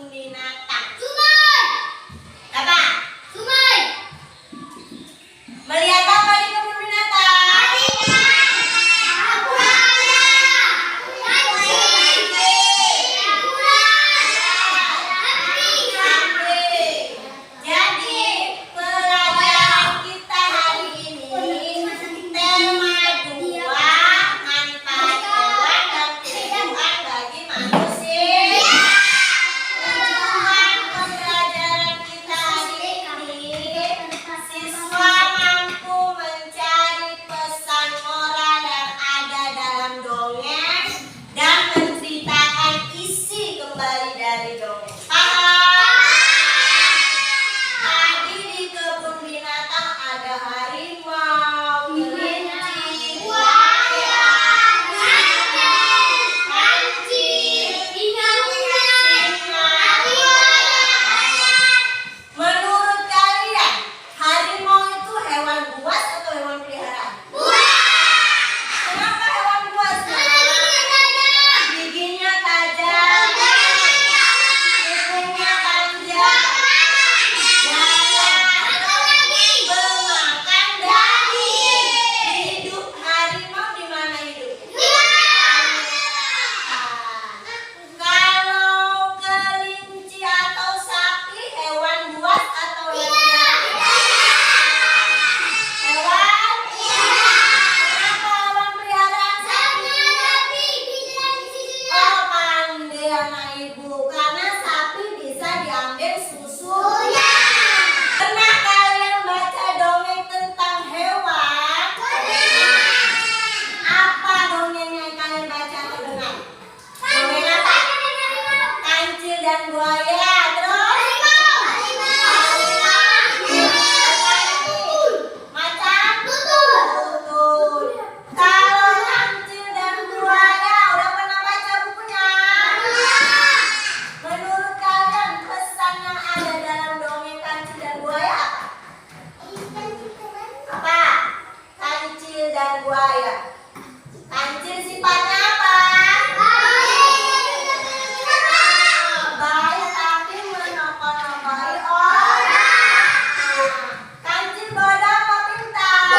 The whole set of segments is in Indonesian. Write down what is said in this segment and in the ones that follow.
binatang. Sumai. Apa? Sumai. Melihat apa di kebun binatang? Jadi pelajaran kita hari ini tema 2 manfaat hewan dan kehidupan bagi manusia. Tujuan pembelajaran kita hari ini, siswa mampu mencari pesan moral yang ada dalam dongeng dan menceritakan isi kembali dari dongeng. Tadi di kebun binatang ada harimau, kelinci, buaya, kancil, singa. Menurut kalian, harimau itu hewan buas atau hewan peliharaan? Kenapa hewan buas? Giginya tajam, kupingnya panjang, pemakan daging. Hidup harimau di mana hidup? Kalau kelinci atau sapi hewan buas atau hewan peliharaan? Kenapa hewan peliharaan sapi? Oh, pandai anak ibu, karena sapi bisa diambil susunya. Pernah kalian baca dongeng tentang hewan? Apa dongeng yang kalian baca atau dengar? Dongeng apa? Kancil dan buaya. Terus? Macan? Tutut. Kalau kancil dan buaya, udah pernah baca bukunya? Menurut kalian pesan yang ada dalam dongeng kancil dan buaya apa? Apa? Kancil dan buaya. Kancil sifatnya apa? Baik tapi menokol-nokoli orang. Kancil bodoh apa pintar?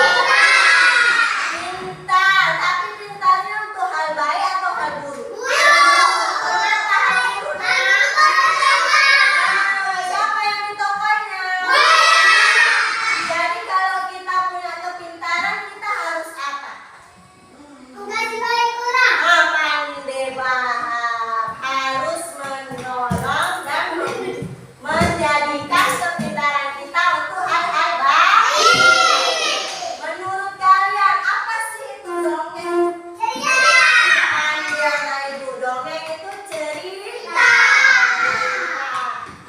Pintar, tapi pintarnya untuk hal baik atau hal buruk? Kenapa hal buruk? Siapa yang ditokohnya? Jadi kalau kita punya kepintaran, kita harus apa? Pandai bahas, harus menolong dan menjadikan kepintaran kita untuk hal-hal baik. Menurut kalian apa sih itu dongeng? Pandai anak ibu, dongeng itu cerita.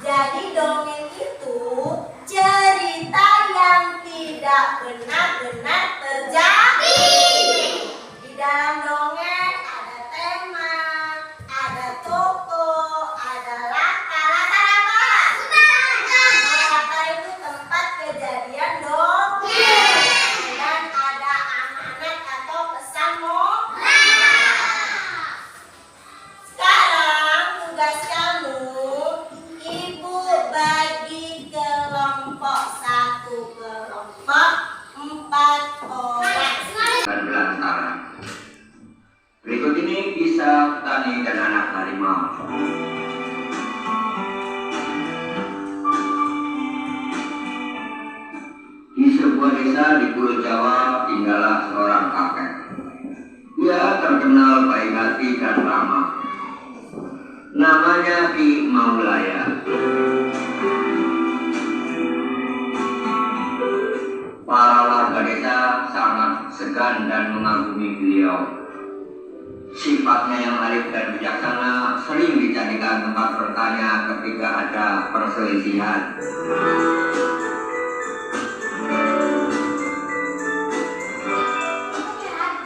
Jadi dongeng itu cerita yang tidak benar-benar terjadi. Di dalam dongeng ada tema, ada tokoh, ada latar. Latar itu tempat kejadian dongeng. Dan ada amanat atau pesan moral. Sekarang tugas kamu, ibu bagi kelompok 1 kelompok 4 orang. dan belantara. Berikut ini kisah petani dan anak harimau. Di sebuah desa di Pulau Jawa tinggallah seorang kakek. Ia terkenal baik hati dan ramah. Namanya Ki Maulaya. Para warga desa sangat segan dan mengagumi beliau. Sifatnya yang arif dan bijaksana sering dijadikan tempat bertanya ketika ada perselisihan.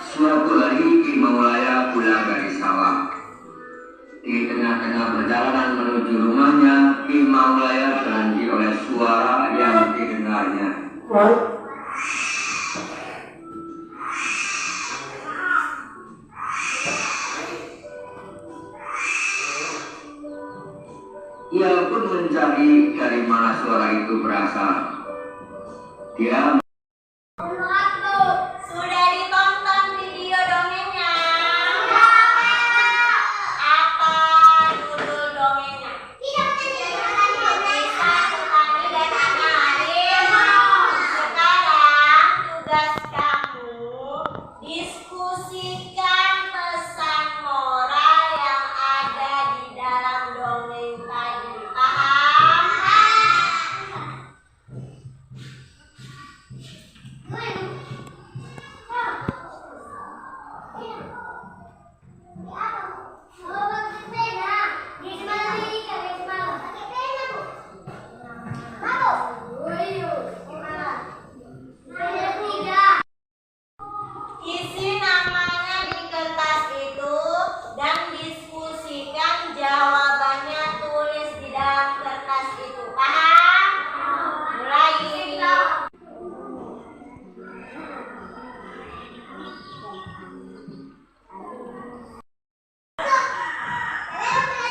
Suatu hari Ki Maulaya pulang dari sawah. Di tengah-tengah perjalanan menuju rumahnya, Ki Maulaya terhenti oleh suara yang didengarnya. Ia Dia pun mencari dari mana suara itu berasal. Dia Sudah ditonton video dongengnya? Apa judul dongengnya? Kisah petani dan anak harimau. Sekarang tugas kamu diskusikan pesan moral yang ada di dalam dongeng tadi. Paham? Isi namanya di kertas itu dan diskusikan jawabannya, tulis di dalam kertas itu. Paham? Mulai.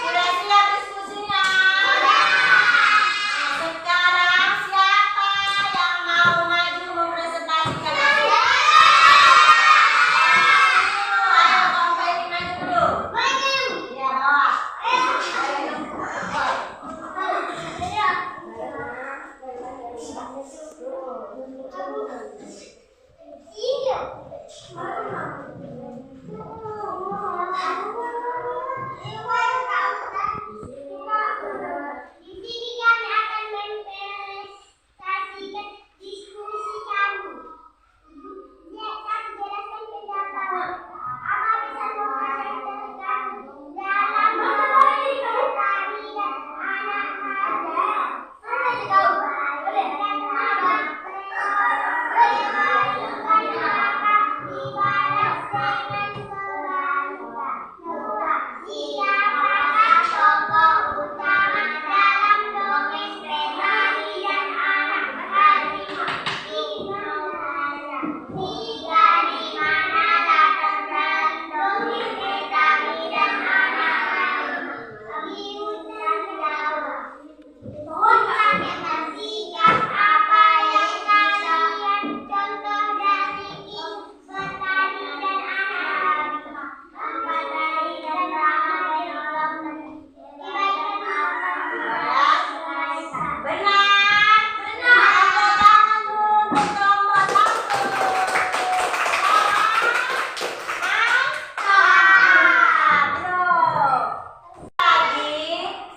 Sudah siap diskusinya? Sekarang siapa yang mau maju mempresentasikan? Ayo kompeni maju dulu. Ya, bawa. Di sini kami akan mempresentasikan diskusi kami. Ya, kami jelaskan pendapat. Apa bisa menghasilkan dalam memilih petani dan anak muda? Siapakah tokoh utama dalam dongeng petani dan anak harimau? Tiga di mana latar belakang dongeng petani dan anak harimau? Di hutan Jawa. Mohon pastikan apa yang kalian contoh dari petani dan anak harimau. Petani dan ramai orang Benar. Angkat tangan untuk nomor 1. Mantap, bro. Lagi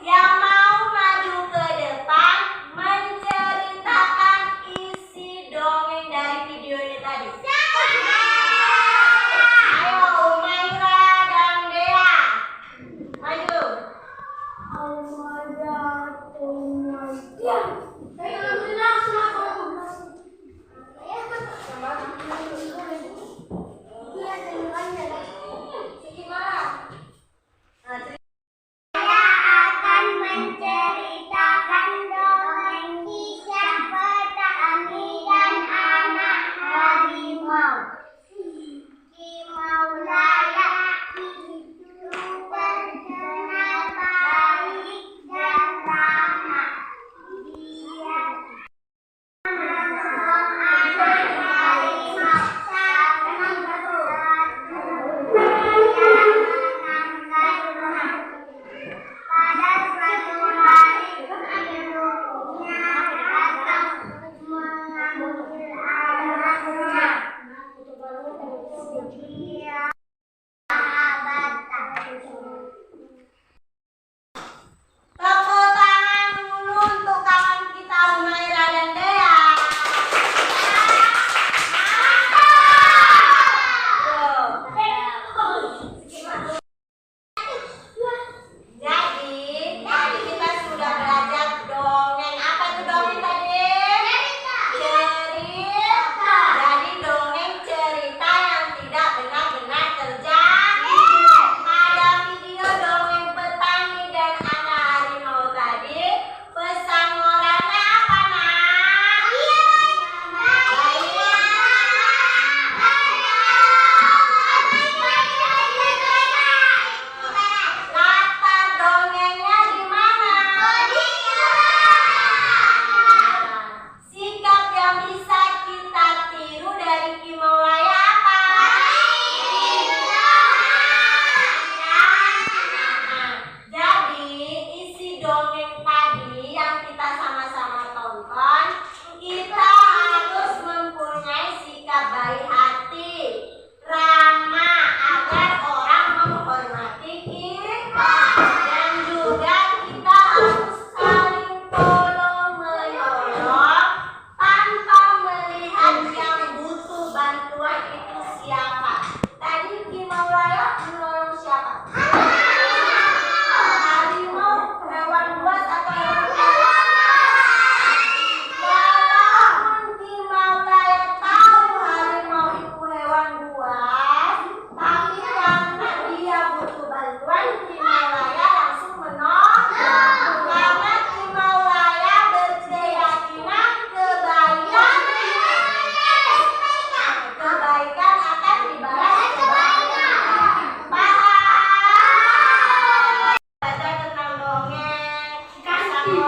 yang mau maju ke depan menceritakan isi dongeng dari video ini tadi. Ayo Umaira dan Dea, maju. Saya akan menceritakan dongeng kisah petani dan anak harimau. Ki Maulaya itu terkenal baik dan ramah.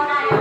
orang